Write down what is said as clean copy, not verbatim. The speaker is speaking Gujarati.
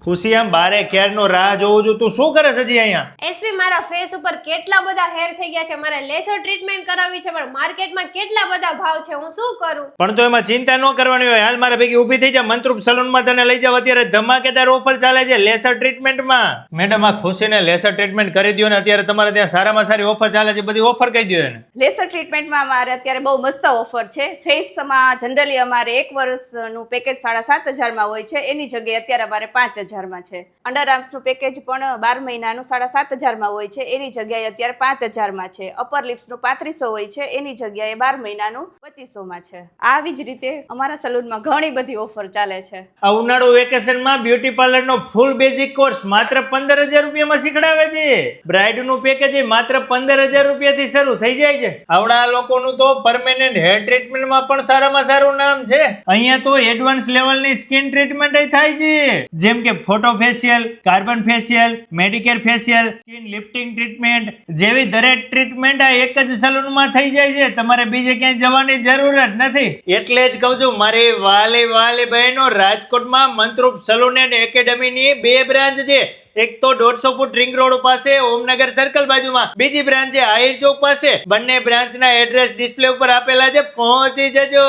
ખુશી આમ બારે ક્યારનો રાહ જોઉં છું. તું શું કરે છે હજી અહીંયા? એસપી મારા ફેસ ઉપર કેટલા બધા હેર થઈ ગયા છે, મારે લેસર ટ્રીટમેન્ટ કરાવવી છે, પણ માર્કેટમાં કેટલા બધા ભાવ છે, હું શું કરું? પણ તો એમાં ચિંતા ન કરવાની હોય. હાલ મારા ભેગી ઊભી થઈ જા, મંત્રુપ સલૂનમાં તને લઈ જાવ. અત્યારે ધમાકેદાર ઓફર ચાલે છે લેસર ટ્રીટમેન્ટમાં. મેડમ આ ખુશીને લેસર ટ્રીટમેન્ટ કરી દો ને. અત્યારે તમારે ત્યાં સારામાં સારી ઓફર ચાલે છે, બધી ઓફર કહી દો એને. લેસર ટ્રીટમેન્ટમાં અમારે અત્યારે બહુ મસ્ત ઓફર છે. ફેસમાં જનરલી અમારે 1 વર્ષનું પેકેજ 7,500 હોય છે, એની જગ્યાએ અત્યારે અમારે 5,000 છે. અંડર આર્મ્સનું પેકેજ પણ 12 મહિનાનું 7,500 હોય છે, એની જગ્યાએ અત્યારે 5,000 છે. અપર લિપ્સનું 3500 હોય છે, એની જગ્યાએ 12 મહિનાનું 2500 છે. આવી જ રીતે અમારા સલૂનમાં ઘણી બધી ઓફર ચાલે છે. આ ઉનાળુ વેકેશનમાં બ્યુટી પાર્લરનો ફૂલ બેઝિક કોર્સ માત્ર 15,000 રૂપિયામાં શીખડાવે છે. બ્રાઇડનું પેકેજ માત્ર 15,000 રૂપિયાથી શરૂ થઈ જાય છે. આવડા લોકોનું તો પરમેનન્ટ હેર ટ્રીટમેન્ટમાં પણ સારામાં સારું નામ છે. અહીંયા તો એડવાન્સ લેવલની સ્કિન ટ્રીટમેન્ટ થાય છે, જેમ કે photo facial, carbon facial, Medicare facial, skin lifting treatment જેવી દરેક ટ્રીટમેન્ટ આ એક જ સલૂનમાં થઈ જાય છે. તમારે બીજે ક્યાંય જવાની જરૂર જ નથી. એટલે જ કહું છું મારી વાલી બહેનો, રાજકોટમાં મંત્રુપ સલૂન એન્ડ એકેડમીની 2 બ્રાન્ચ છે. એક તો 150 ફૂટ રિંગ રોડ પાસે ઓમનગર સર્કલ બાજુમાં, બીજી બ્રાન્ચ છે આહિર ચોક પાસે. બંને બ્રાન્ચના એડ્રેસ ડિસ્પ્લે ઉપર આપેલા છે, પહોંચી જજો.